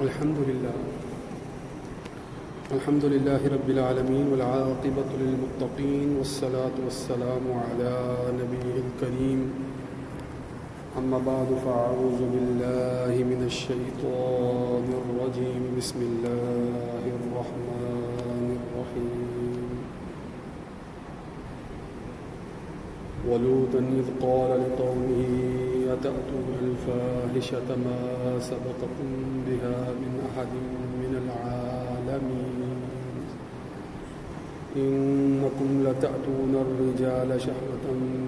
الحمد لله رب العالمين والعاقبة للمتقين والصلاة والسلام على نبيه الكريم أما بعد فأعوذ بالله من الشيطان الرجيم بسم الله الرحمن الرحيم ولوطا إذ قال لقومه أتأتون الفاحشة ما سبقكم بها من أحد من العالمين إنكم لتأتون الرجال شهوة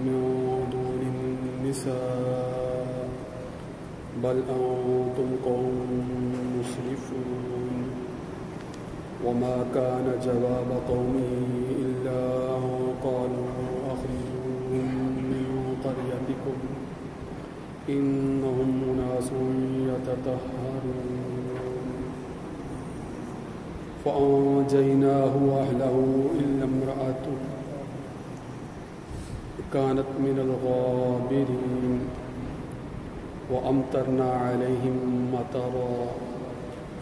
من دون النساء بل أنتم قوم مسرفون وما كان جواب قومه إلا أن قالوا أخرجوهم من قريتكم إنهم أناس يتطهرون فأنجيناه وأهله إلا امرأته كانت من الغابرين وأمطرنا عليهم مطرا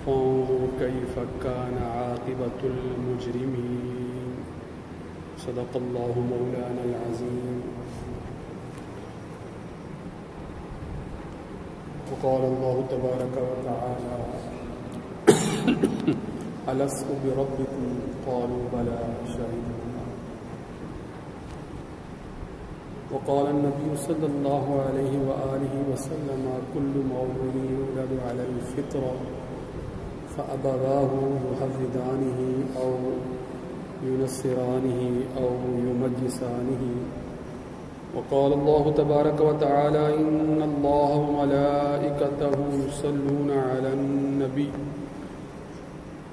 فانظر كيف كان عاقبة المجرمين صدق الله مولانا العظيم وقال الله تبارك وتعالى ألست بربكم قالوا بلى شهدنا وقال النبي صلى الله عليه وآله وسلم كل مولود يولد على الفطرة فأبواه يهودانه أو ينصرانه أو يمجسانه وقال الله تبارك وتعالى إن الله وملائكته يصلون على النبي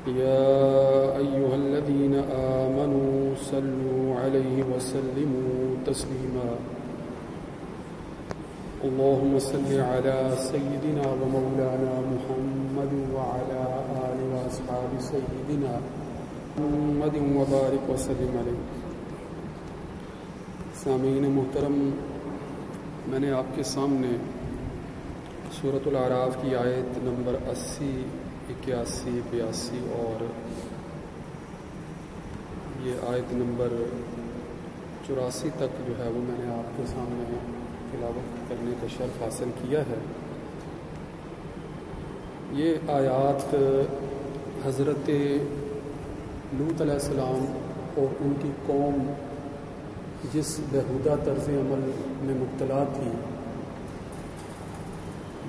يا أيها الذين آمنوا صلوا عليه وسلموا تسليما اللهم صل على سيدنا ومولانا محمد وعلى آل وأصحاب سيدنا محمد وبارك وسلم عليه. سامعین محترم، میں نے آپ کے سامنے سورۃ الاعراف کی آیت نمبر 80، 81، 82 اور یہ آیت نمبر 84 تک جو ہے وہ میں نے آپ کے سامنے تلاوت کرنے کا شرف حاصل کیا ہے. یہ آیات حضرت لوط علیہ السلام اور ان کی قوم جس بےہودہ طرز عمل میں مبتلا تھی،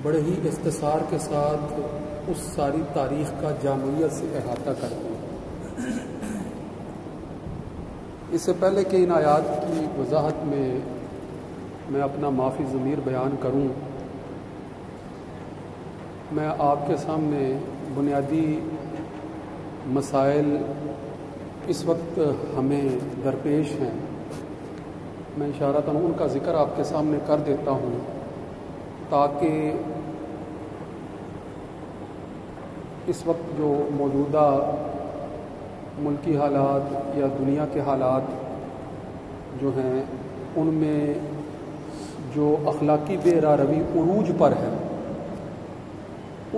بڑے ہی اختصار کے ساتھ اس ساری تاریخ کا جامعیت سے احاطہ کرتی ہیں. اس سے پہلے کہ ان آیات کی وضاحت میں اپنا معافی ضمیر بیان کروں، میں آپ کے سامنے بنیادی مسائل اس وقت ہمیں درپیش ہیں، میں اشارتاً ان کا ذکر آپ کے سامنے کر دیتا ہوں تاکہ اس وقت جو موجودہ ملکی حالات یا دنیا کے حالات جو ہیں ان میں جو اخلاقی بے راروی عروج پر ہے،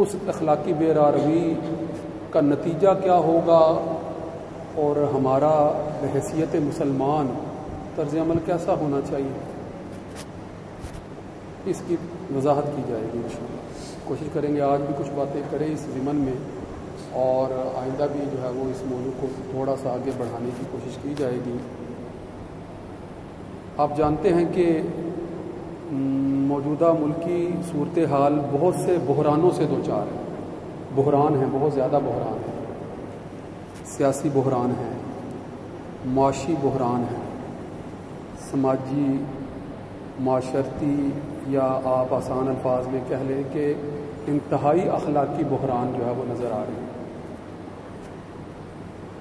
اس اخلاقی بے راروی کا نتیجہ کیا ہوگا اور ہمارا بحیثیت مسلمان طرز عمل کیسا ہونا چاہیے، اس کی وضاحت کی جائے گی انشاءاللہ. کوشش کریں گے آج بھی کچھ باتیں کریں اس ضمن میں، اور آئندہ بھی جو ہے وہ اس موضوع کو تھوڑا سا آگے بڑھانے کی کوشش کی جائے گی. آپ جانتے ہیں کہ موجودہ ملکی صورتحال بہت سے بحرانوں سے دوچار ہے. بحران ہیں، بہت زیادہ بحران ہیں. سیاسی بحران ہے، معاشی بحران ہے، سماجی معاشرتی، یا آپ آسان الفاظ میں کہہ لیں کہ انتہائی اخلاقی بحران جو ہے وہ نظر آ رہے ہیں.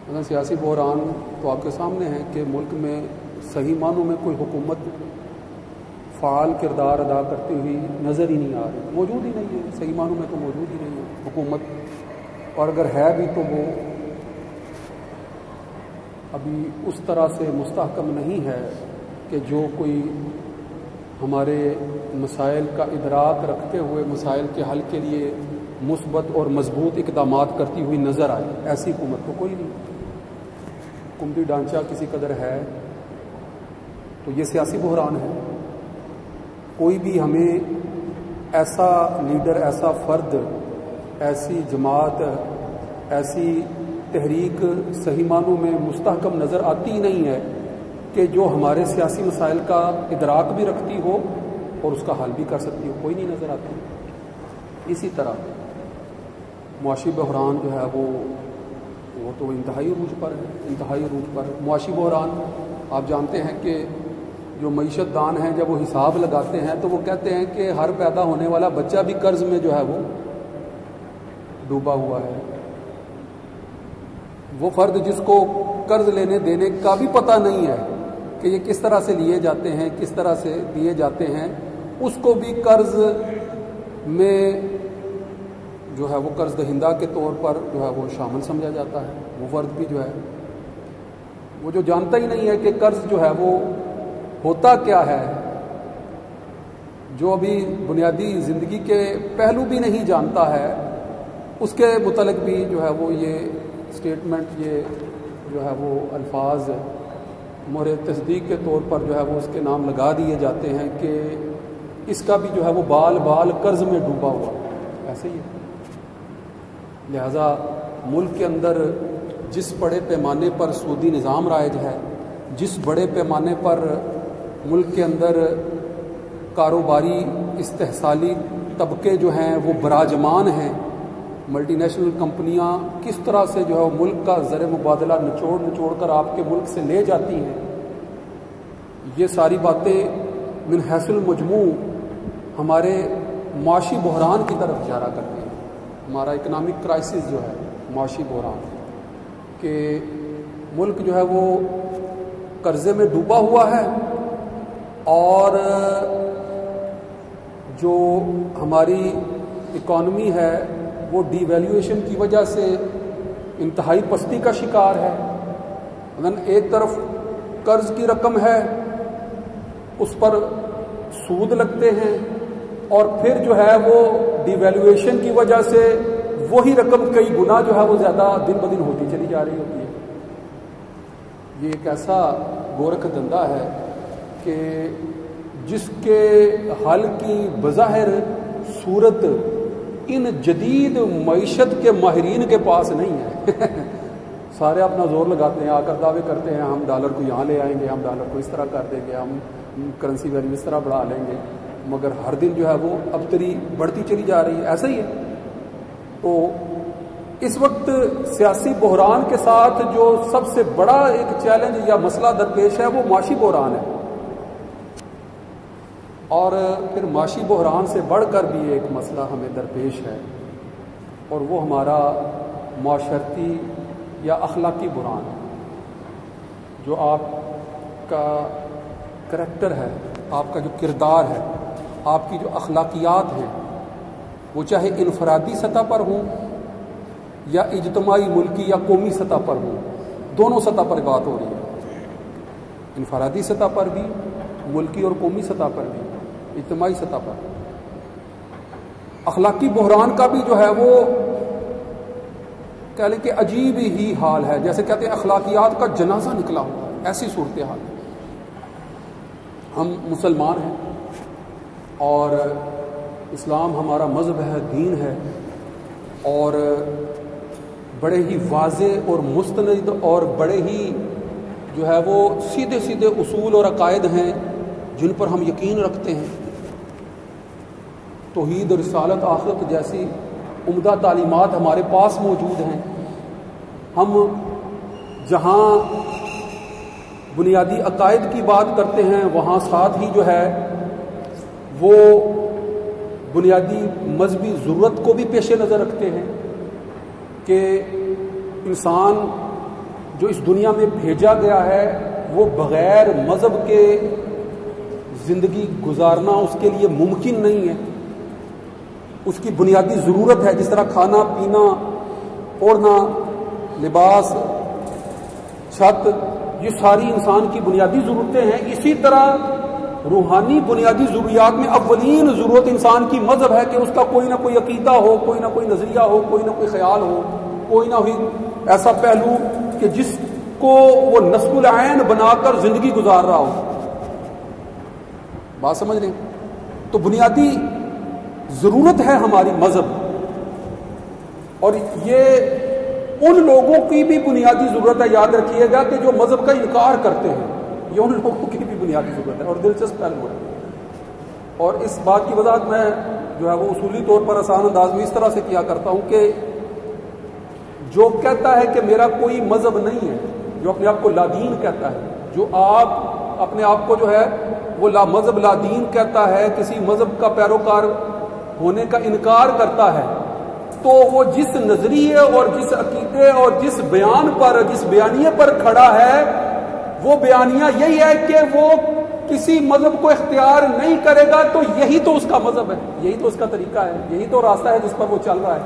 مثلا سیاسی بحران تو آپ کے سامنے ہے کہ ملک میں صحیح معنوں میں کوئی حکومت فعال کردار ادا کرتی ہوئی نظر ہی نہیں آ رہی، موجود ہی نہیں ہے. صحیح معنوں میں تو موجود ہی نہیں ہے حکومت، اور اگر ہے بھی تو وہ ابھی اس طرح سے مستحکم نہیں ہے کہ جو کوئی ہمارے مسائل کا ادراک رکھتے ہوئے مسائل کے حل کے لیے مثبت اور مضبوط اقدامات کرتی ہوئی نظر آئے، ایسی حکومت تو کوئی نہیں۔ حکومتی ڈھانچہ کسی قدر ہے تو یہ سیاسی بحران ہے۔ کوئی بھی ہمیں ایسا لیڈر، ایسا فرد، ایسی جماعت، ایسی تحریک صحیح معنوں میں مستحکم نظر آتی ہی نہیں ہے کہ جو ہمارے سیاسی مسائل کا ادراک بھی رکھتی ہو اور اس کا حل بھی کر سکتی ہو، کوئی نہیں نظر آتی۔ اسی طرح معاشی بحران جو ہے وہ تو انتہائی عروج پر ہے، انتہائی عروج پر ہے۔ معاشی بحران آپ جانتے ہیں کہ جو معیشت دان ہیں جب وہ حساب لگاتے ہیں تو وہ کہتے ہیں کہ ہر پیدا ہونے والا بچہ بھی قرض میں جو ہے وہ ڈوبا ہوا ہے۔ وہ فرد جس کو قرض لینے دینے کا بھی پتہ نہیں ہے کہ یہ کس طرح سے لیے جاتے ہیں، کس طرح سے دیے جاتے ہیں، اس کو بھی قرض میں جو ہے وہ قرض دہندہ کے طور پر جو ہے وہ شامل سمجھا جاتا ہے۔ وہ فرد بھی جو ہے وہ جو جانتا ہی نہیں ہے کہ قرض جو ہے وہ ہوتا کیا ہے، جو ابھی بنیادی زندگی کے پہلو بھی نہیں جانتا ہے، اس کے متعلق بھی جو ہے وہ یہ اسٹیٹمنٹ، یہ جو ہے وہ الفاظ مہر تصدیق کے طور پر جو ہے وہ اس کے نام لگا دیے جاتے ہیں کہ اس کا بھی جو ہے وہ بال بال قرض میں ڈوبا ہوا، ایسے ہی ہے۔ لہذا ملک کے اندر جس بڑے پیمانے پر سودی نظام رائج ہے، جس بڑے پیمانے پر ملک کے اندر کاروباری استحصالی طبقے جو ہیں وہ براجمان ہیں، ملٹی نیشنل کمپنیاں کس طرح سے جو ہے ملک کا زر مبادلہ نچوڑ کر آپ کے ملک سے لے جاتی ہیں، یہ ساری باتیں من حیث المجموع ہمارے معاشی بحران کی طرف اشارہ کرتی ہیں۔ ہمارا اکنامک کرائسس جو ہے، معاشی بحران، کہ ملک جو ہے وہ قرضے میں ڈوبا ہوا ہے، اور جو ہماری اکانومی ہے وہ ڈی ویلیویشن کی وجہ سے انتہائی پستی کا شکار ہے۔ ایک طرف قرض کی رقم ہے، اس پر سود لگتے ہیں، اور پھر جو ہے وہ ڈی ویلیویشن کی وجہ سے وہی رقم کئی گنا جو ہے وہ زیادہ دن بدن ہوتی چلی جا رہی ہوتی ہے۔ یہ ایک ایسا گورکھ دھندا ہے کہ جس کے حل کی بظاہر صورت ان جدید معیشت کے ماہرین کے پاس نہیں ہے۔ سارے اپنا زور لگاتے ہیں، آ کر دعوے کرتے ہیں ہم ڈالر کو یہاں لے آئیں گے، ہم ڈالر کو اس طرح کر دیں گے، ہم کرنسی ویلیو اس طرح بڑھا لیں گے، مگر ہر دن جو ہے وہ ابتری بڑھتی چلی جا رہی ہے۔ ایسا ہی ہے۔ تو اس وقت سیاسی بحران کے ساتھ جو سب سے بڑا ایک چیلنج یا مسئلہ درپیش ہے وہ معاشی بحران ہے، اور پھر معاشی بحران سے بڑھ کر بھی ایک مسئلہ ہمیں درپیش ہے، اور وہ ہمارا معاشرتی یا اخلاقی بحران ہے۔ جو آپ کا کریکٹر ہے، آپ کا جو کردار ہے، آپ کی جو اخلاقیات ہیں، وہ چاہے انفرادی سطح پر ہوں یا اجتماعی ملکی یا قومی سطح پر ہوں، دونوں سطح پر بات ہو رہی ہے، انفرادی سطح پر بھی، ملکی اور قومی سطح پر بھی، اجتماعی سطح پر۔ اخلاقی بحران کا بھی جو ہے وہ کہہ لیں کہ عجیب ہی حال ہے، جیسے کہتے ہیں اخلاقیات کا جنازہ نکلا ہوا ہے، ایسی صورتحال ہے۔ ہم مسلمان ہیں اور اسلام ہمارا مذہب ہے، دین ہے، اور بڑے ہی واضح اور مستند اور بڑے ہی جو ہے وہ سیدھے سیدھے اصول اور عقائد ہیں جن پر ہم یقین رکھتے ہیں۔ توحید، رسالت، آخرت جیسی عمدہ تعلیمات ہمارے پاس موجود ہیں۔ ہم جہاں بنیادی عقائد کی بات کرتے ہیں وہاں ساتھ ہی جو ہے وہ بنیادی مذہبی ضرورت کو بھی پیش نظر رکھتے ہیں کہ انسان جو اس دنیا میں بھیجا گیا ہے وہ بغیر مذہب کے زندگی گزارنا اس کے لیے ممکن نہیں ہے۔ اس کی بنیادی ضرورت ہے، جس طرح کھانا پینا، اوڑھنا، لباس، چھت، یہ ساری انسان کی بنیادی ضرورتیں ہیں، اسی طرح روحانی بنیادی ضروریات میں اولین ضرورت انسان کی مذہب ہے کہ اس کا کوئی نہ کوئی عقیدہ ہو، کوئی نہ کوئی نظریہ ہو، کوئی نہ کوئی خیال ہو، کوئی نہ کوئی ایسا پہلو کہ جس کو وہ نصب العین بنا کر زندگی گزار رہا ہو۔ بات سمجھ لیں؟ تو بنیادی ضرورت ہے ہماری مذہب، اور یہ ان لوگوں کی بھی بنیادی ضرورت ہے، یاد رکھیے گا، کہ جو مذہب کا انکار کرتے ہیں، یہ ان لوگوں کی بھی بنیادی ضرورت ہے اور دلچسپ پہلو ہے۔ اور اس بات کی وضاحت میں جو ہے وہ اصولی طور پر آسان انداز میں اس طرح سے کیا کرتا ہوں کہ جو کہتا ہے کہ میرا کوئی مذہب نہیں ہے، جو اپنے آپ کو لادین کہتا ہے، جو آپ اپنے آپ کو جو ہے وہ لا مذہب لادین کہتا ہے، کسی مذہب کا پیروکار ہونے کا انکار کرتا ہے، تو وہ جس نظریے اور جس عقیدے اور جس بیان پر، جس بیانیے پر کھڑا ہے، وہ بیانیہ یہی ہے کہ وہ کسی مذہب کو اختیار نہیں کرے گا، تو یہی تو اس کا مذہب ہے، یہی تو اس کا طریقہ ہے، یہی تو راستہ ہے جس پر وہ چل رہا ہے۔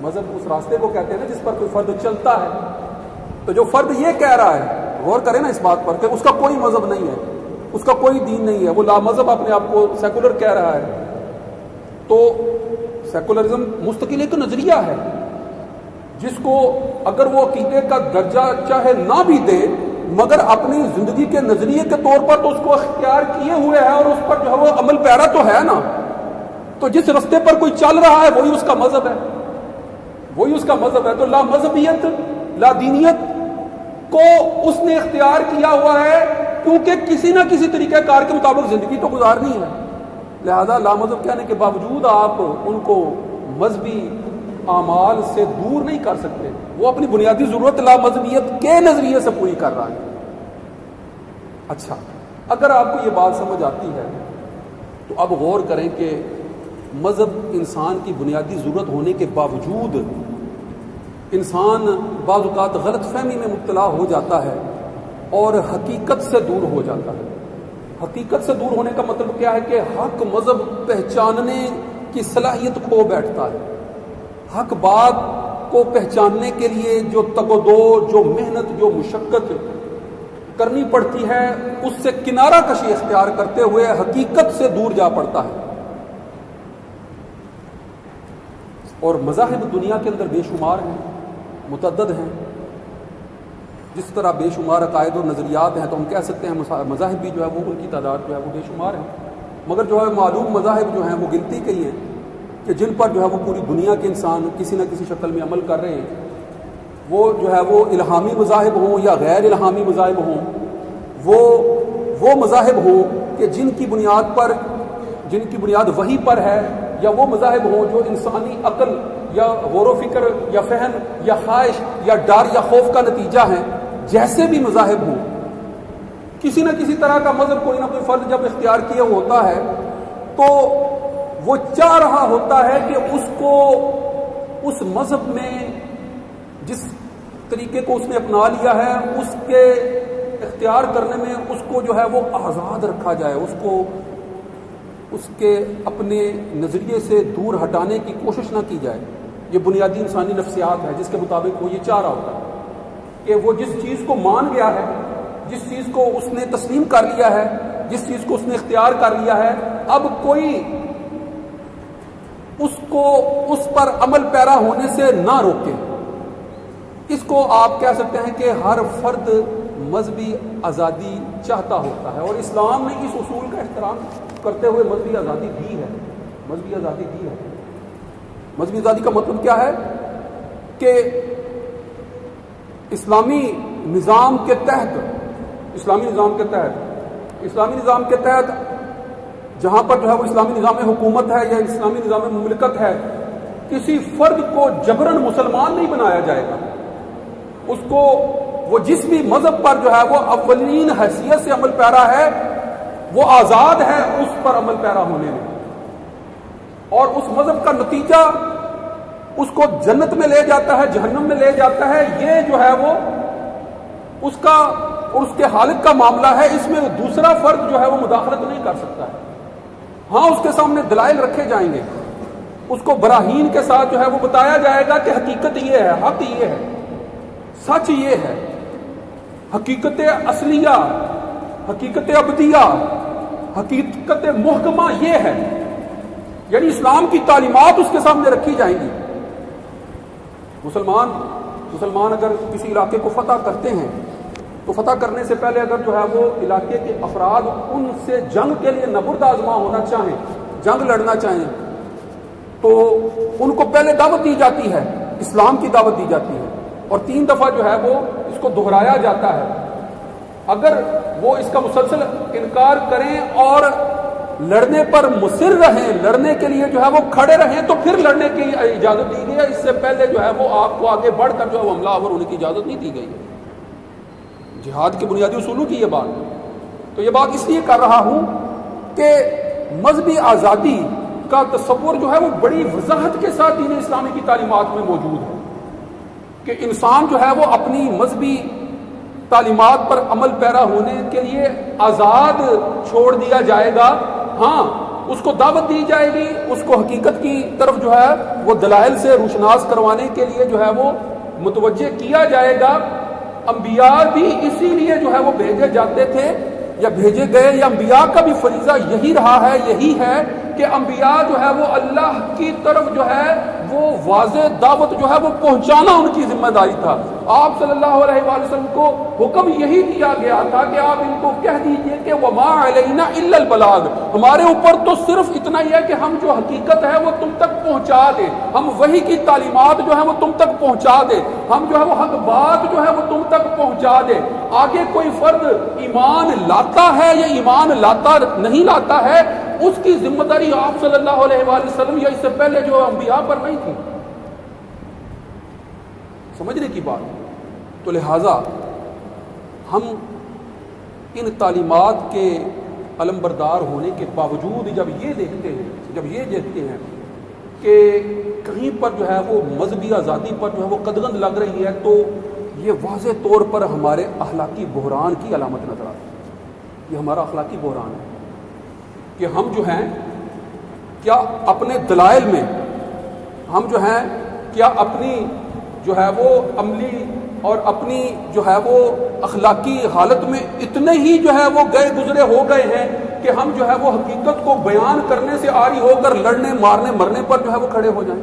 مذہب اس راستے کو کہتے ہیں نا جس پر کوئی فرد چلتا ہے۔ تو جو فرد یہ کہہ رہا ہے، غور کریں نا اس بات پر، کہ اس کا کوئی مذہب نہیں ہے، اس کا کوئی دین نہیں ہے، وہ لا مذہب اپنے آپ کو سیکولر کہہ رہا ہے، تو سیکولرزم مستقل ایک نظریہ ہے جس کو اگر وہ عقیدے کا درجہ چاہے نہ بھی دے، مگر اپنی زندگی کے نظریے کے طور پر تو اس کو اختیار کیے ہوئے ہے اور اس پر جو ہے وہ عمل پیرا تو ہے نا۔ تو جس رستے پر کوئی چل رہا ہے وہی اس کا مذہب ہے، وہی اس کا مذہب ہے۔ تو لا مذہبیت، لا دینیت کو اس نے اختیار کیا ہوا ہے کیونکہ کسی نہ کسی طریقہ کار کے مطابق زندگی تو گزارنی ہے، لہذا لا مذہب کہنے کے باوجود آپ ان کو مذہبی اعمال سے دور نہیں کر سکتے، وہ اپنی بنیادی ضرورت لا مذہبیت کے نظریے سے پوری کر رہا ہے۔ اچھا، اگر آپ کو یہ بات سمجھ آتی ہے تو اب غور کریں کہ مذہب انسان کی بنیادی ضرورت ہونے کے باوجود انسان بعض اوقات غلط فہمی میں مبتلا ہو جاتا ہے اور حقیقت سے دور ہو جاتا ہے۔ حقیقت سے دور ہونے کا مطلب کیا ہے کہ حق مذہب پہچاننے کی صلاحیت کھو بیٹھتا ہے۔ حق بات کو پہچاننے کے لیے جو تگ و دو، جو محنت، جو مشقت کرنی پڑتی ہے، اس سے کنارہ کشی اختیار کرتے ہوئے حقیقت سے دور جا پڑتا ہے۔ اور مذاہب دنیا کے اندر بے شمار ہیں، متعدد ہیں، جس طرح بے شمار عقائد اور نظریات ہیں، تو ہم کہہ سکتے ہیں مذاہب بھی جو ہے وہ ان کی تعداد جو ہے وہ بے شمار ہے، مگر جو ہے معلوم مذاہب جو ہیں وہ گنتی کے ہی ہیں کہ جن پر جو ہے وہ پوری دنیا کے انسان کسی نہ کسی شکل میں عمل کر رہے ہیں۔ وہ جو ہے وہ الہامی مذاہب ہوں یا غیر الہامی مذاہب ہوں، وہ مذاہب ہوں کہ جن کی بنیاد وحی پر ہے، یا وہ مذاہب ہوں جو انسانی عقل یا غور و فکر یا فہم یا خواہش یا ڈر یا خوف کا نتیجہ ہیں، جیسے بھی مذاہب ہوں، کسی نہ کسی طرح کا مذہب کوئی نہ کوئی فرد جب اختیار کیے ہوتا ہے تو وہ چاہ رہا ہوتا ہے کہ اس کو اس مذہب میں جس طریقے کو اس نے اپنا لیا ہے اس کے اختیار کرنے میں اس کو جو ہے وہ آزاد رکھا جائے، اس کو اس کے اپنے نظریے سے دور ہٹانے کی کوشش نہ کی جائے۔ یہ بنیادی انسانی نفسیات ہے جس کے مطابق وہ یہ چاہ رہا ہوتا ہے کہ وہ جس چیز کو مان گیا ہے، جس چیز کو اس نے تسلیم کر لیا ہے، جس چیز کو اس نے اختیار کر لیا ہے، اب کوئی اس کو اس پر عمل پیرا ہونے سے نہ روکے۔ اس کو آپ کہہ سکتے ہیں کہ ہر فرد مذہبی آزادی چاہتا ہوتا ہے، اور اسلام نے اس اصول کا احترام کرتے ہوئے مذہبی آزادی دی ہے۔ مذہبی آزادی دی ہے۔ مذہبی آزادی کا مطلب کیا ہے کہ اسلامی نظام کے تحت جہاں پر جو ہے وہ اسلامی نظام حکومت ہے یا اسلامی نظام مملکت ہے، کسی فرد کو جبراً مسلمان نہیں بنایا جائے گا۔ اس کو وہ جس بھی مذہب پر جو ہے وہ اولین حیثیت سے عمل پیرا ہے، وہ آزاد ہے اس پر عمل پیرا ہونے میں، اور اس مذہب کا نتیجہ اس کو جنت میں لے جاتا ہے، جہنم میں لے جاتا ہے، یہ جو ہے وہ اس کا اور اس کے حالت کا معاملہ ہے۔ اس میں دوسرا فرد جو ہے وہ مداخلت نہیں کر سکتا ہے۔ ہاں، اس کے سامنے دلائل رکھے جائیں گے، اس کو براہین کے ساتھ جو ہے وہ بتایا جائے گا کہ حقیقت یہ ہے، حق یہ ہے، سچ یہ ہے، حقیقت اصلیہ، حقیقت ابدیہ، حقیقت محکمہ یہ ہے، یعنی اسلام کی تعلیمات اس کے سامنے رکھی جائیں گی۔ مسلمان اگر کسی علاقے کو فتح کرتے ہیں تو فتح کرنے سے پہلے اگر جو ہے وہ علاقے کے افراد ان سے جنگ کے لیے نبرد آزما ہونا چاہیں، جنگ لڑنا چاہیں، تو ان کو پہلے دعوت دی جاتی ہے، اسلام کی دعوت دی جاتی ہے، اور 3 دفعہ جو ہے وہ اس کو دہرایا جاتا ہے۔ اگر وہ اس کا مسلسل انکار کریں اور لڑنے پر مصر رہیں، لڑنے کے لیے جو ہے وہ کھڑے رہیں، تو پھر لڑنے کی اجازت دی گئی ہے۔ اس سے پہلے جو ہے وہ آپ کو آگے بڑھ کر جو ہے حملہ آور ہونے کی اجازت نہیں دی گئی ہے۔ جہاد کے بنیادی اصولوں کی یہ بات، تو یہ بات اس لیے کر رہا ہوں کہ مذہبی آزادی کا تصور جو ہے وہ بڑی وضاحت کے ساتھ دین اسلامی کی تعلیمات میں موجود ہے کہ انسان جو ہے وہ اپنی مذہبی تعلیمات پر عمل پیرا ہونے کے لیے آزاد چھوڑ دیا جائے گا۔ ہاں، اس کو دعوت دی جائے گی، اس کو حقیقت کی طرف جو ہے وہ دلائل سے روشناس کروانے کے لیے جو ہے وہ متوجہ کیا جائے گا۔ انبیاء بھی اسی لیے جو ہے وہ بھیجے جاتے تھے یا بھیجے گئے، یا انبیاء کا بھی فریضہ یہی رہا ہے، یہی ہے کہ انبیاء جو ہے وہ اللہ کی طرف جو ہے وہ واضح دعوت جو ہے وہ پہنچانا ان کی ذمہ داری تھا۔ آپ صلی اللہ علیہ وآلہ وسلم کو حکم یہی دیا گیا تھا کہ آپ ان کو کہہ دیجئے کہ وما علینا الا البلاغ، ہمارے اوپر تو صرف اتنا ہی ہے کہ ہم جو حقیقت ہے وہ تم تک پہنچا دیں، ہم وحی کی تعلیمات جو ہے وہ تم تک پہنچا دیں، ہم جو ہے وہ حق بات جو ہے وہ تم تک پہنچا دیں۔ آگے کوئی فرد ایمان لاتا ہے یا ایمان لاتا نہیں لاتا ہے، اس کی ذمہ داری آپ صلی اللہ علیہ وآلہ وسلم یا اس سے پہلے جو انبیاء پر نہیں تھی۔ سمجھنے کی بات، تو لہٰذا ہم ان تعلیمات کے علمبردار ہونے کے باوجود جب یہ دیکھتے ہیں کہ کہیں پر جو ہے وہ مذہبی آزادی پر جو ہے وہ قدغن لگ رہی ہے، تو یہ واضح طور پر ہمارے اخلاقی بحران کی علامت نظر آتی ہے۔ یہ ہمارا اخلاقی بحران ہے کہ ہم جو ہیں کیا اپنے دلائل میں، ہم جو ہیں کیا اپنی جو ہے وہ عملی اور اپنی جو ہے وہ اخلاقی حالت میں اتنے ہی جو ہے وہ گئے گزرے ہو گئے ہیں کہ ہم جو ہے وہ حقیقت کو بیان کرنے سے عاری ہو کر لڑنے مارنے مرنے پر جو ہے وہ کھڑے ہو جائیں۔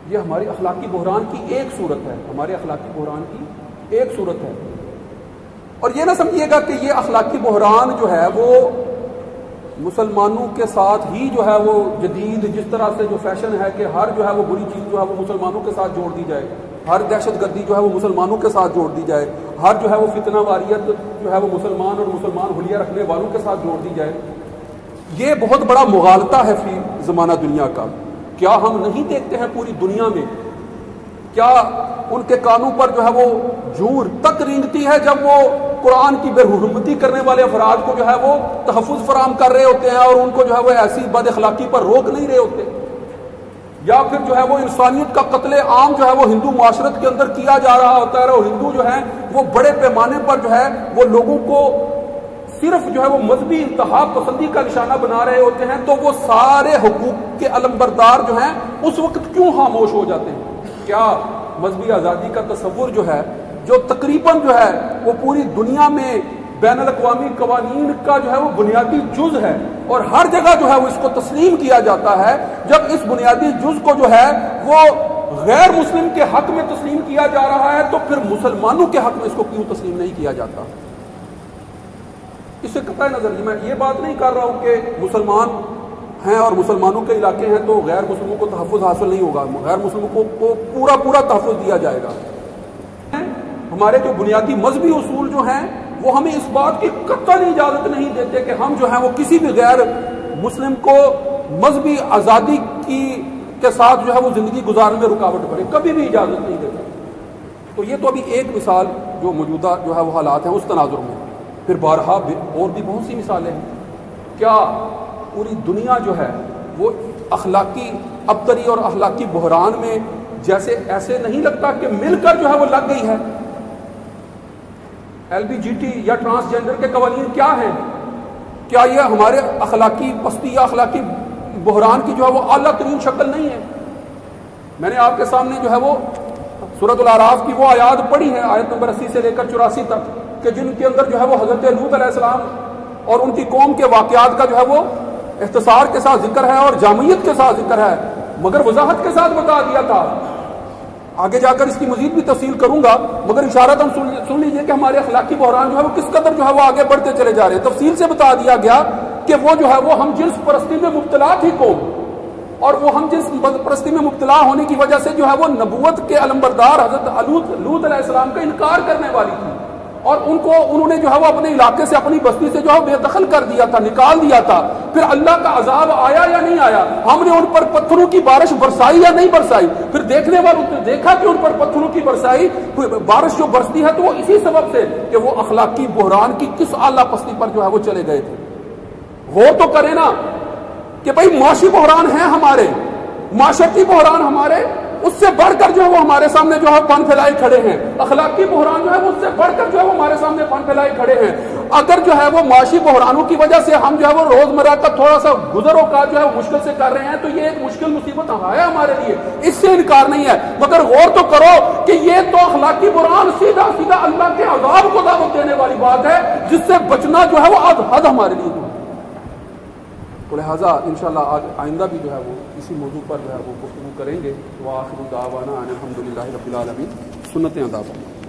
یہ ہماری اخلاقی بحران کی ایک صورت ہے، ہمارے اخلاقی بحران کی ایک صورت ہے۔ اور یہ نہ سمجھیے گا کہ یہ اخلاقی بحران جو ہے وہ مسلمانوں کے ساتھ ہی جو ہے وہ جدید جس طرح سے جو فیشن ہے کہ ہر جو ہے وہ بری چیز جو ہے وہ مسلمانوں کے ساتھ جوڑ دی جائے، ہر دہشت گردی جو ہے وہ مسلمانوں کے ساتھ جوڑ دی جائے، ہر جو ہے وہ فتنہ واریت جو ہے وہ مسلمان اور مسلمان حلیہ رکھنے والوں کے ساتھ جوڑ دی جائے۔ یہ بہت بڑا مغالطہ ہے فی زمانہ دنیا کا۔ کیا ہم نہیں دیکھتے ہیں پوری دنیا میں، کیا ان کے کانوں پر جو ہے وہ جور تک رینگتی ہے جب وہ قرآن کی بے حرمتی کرنے والے افراد کو جو ہے وہ تحفظ فراہم کر رہے ہوتے ہیں اور ان کو جو ہے وہ ایسی بد اخلاقی پر روک نہیں رہے ہوتے، یا پھر جو ہے وہ انسانیت کا قتل عام جو ہے وہ ہندو معاشرت کے اندر کیا جا رہا ہوتا ہے، اور ہندو جو ہیں وہ بڑے پیمانے پر جو ہے وہ لوگوں کو صرف جو ہے وہ مذہبی انتہا پسندی کا نشانہ بنا رہے ہوتے ہیں، تو وہ سارے حقوق کے علمبردار جو ہیں اس وقت کیوں خاموش ہو جاتے ہیں؟ کیا مذہبی آزادی کا تصور جو ہے، جو تقریباً جو ہے وہ پوری دنیا میں بین الاقوامی قوانین کا جو ہے وہ بنیادی جز ہے اور ہر جگہ جو ہے وہ اس کو تسلیم کیا جاتا ہے، جب اس بنیادی جز کو جو ہے وہ غیر مسلم کے حق میں تسلیم کیا جا رہا ہے، تو پھر مسلمانوں کے حق میں اس کو کیوں تسلیم نہیں کیا جاتا؟ اس سے قطع نظر میں یہ بات نہیں کر رہا ہوں کہ مسلمان ہیں اور مسلمانوں کے علاقے ہیں تو غیر مسلموں کو تحفظ حاصل نہیں ہوگا، غیر مسلموں کو پورا تحفظ دیا جائے گا۔ ہمارے جو بنیادی مذہبی اصول جو ہیں وہ ہمیں اس بات کی قطعی اجازت نہیں دیتے کہ ہم جو ہیں وہ کسی بھی غیر مسلم کو مذہبی آزادی کے ساتھ جو ہے وہ زندگی گزارنے میں رکاوٹ کرے، کبھی بھی اجازت نہیں دیتے۔ تو یہ تو ابھی ایک مثال جو موجودہ جو ہے وہ حالات ہیں اس تناظر میں، پھر بارہا اور بھی بہت سی مثالیں ہیں۔ کیا پوری دنیا جو ہے وہ اخلاقی ابتری اور اخلاقی بحران میں جیسے ایسے نہیں لگتا کہ مل کر جو ہے وہ لگ گئی ہے؟ LGBT یا ٹرانسجینڈر کے قوانین کیا ہیں؟ کیا یہ ہمارے اخلاقی پستی یا اخلاقی بحران کی جو ہے وہ اعلیٰ ترین شکل نہیں ہے؟ میں نے آپ کے سامنے جو ہے وہ سورۃ الاعراف کی وہ آیات پڑھی ہے، آیت نمبر 80 سے لے کر 84 تک، کہ جن کے اندر جو ہے وہ حضرت لوط علیہ السلام اور ان کی قوم کے واقعات کا جو ہے وہ اختصار کے ساتھ ذکر ہے اور جامعیت کے ساتھ ذکر ہے، مگر وضاحت کے ساتھ بتا دیا تھا۔ آگے جا کر اس کی مزید بھی تفصیل کروں گا، مگر اشارت ہم سن لیجئے کہ ہمارے اخلاقی بحران جو ہے وہ کس قدر جو ہے وہ آگے بڑھتے چلے جا رہے ہیں۔ تفصیل سے بتا دیا گیا کہ وہ جو ہے وہ ہم جنس پرستی میں مبتلا تھی قوم، اور وہ ہم جنس پرستی میں مبتلا ہونے کی وجہ سے جو ہے وہ نبوت کے علمبردار حضرت لوط علیہ السلام کا انکار کرنے والی تھی، اور انہوں نے جو ہے وہ اپنے علاقے سے اپنی بستی سے جو ہے بے دخل کر دیا تھا، نکال دیا تھا۔ پھر اللہ کا عذاب آیا یا نہیں آیا؟ ہم نے ان پر پتھروں کی بارش برسائی یا نہیں برسائی؟ پھر دیکھنے والوں نے دیکھا کہ ان پر پتھروں کی بارش جو برستی ہے تو وہ اسی سبب سے کہ وہ اخلاقی بحران کی کس اعلیٰ پستی پر جو ہے وہ چلے گئے تھے۔ غور تو کریں نا کہ بھائی معاشی بحران ہیں ہمارے، معاشرتی بحران ہمارے، اس سے بڑھ کر جو ہے وہ ہمارے سامنے جو ہے پن پھیلائے کھڑے ہیں۔ اخلاقی بحران جو ہے وہ اس سے بڑھ کر جو ہے وہ ہمارے سامنے پن پھیلائے کھڑے ہیں۔ اگر جو ہے وہ معاشی بحرانوں کی وجہ سے ہم جو ہے وہ روزمرہ کا تھوڑا سا گزروں کا جو ہے مشکل سے کر رہے ہیں تو یہ ایک مشکل مصیبت ہے ہمارے لیے، اس سے انکار نہیں ہے، مگر غور تو کرو کہ یہ تو اخلاقی بحران سیدھا سیدھا اللہ کے عذاب کو دعوت دینے والی بات ہے، جس سے بچنا جو ہے وہ حد ہمارے لیے ہے۔ تو لہٰذا انشاءاللہ آئندہ بھی جو ہے وہ اسی موضوع پر جو ہے وہ گفتگو کریں گے۔ وآخر دعوانا ان الحمد للہ رب العالمین۔ سنتیں ادا کریں۔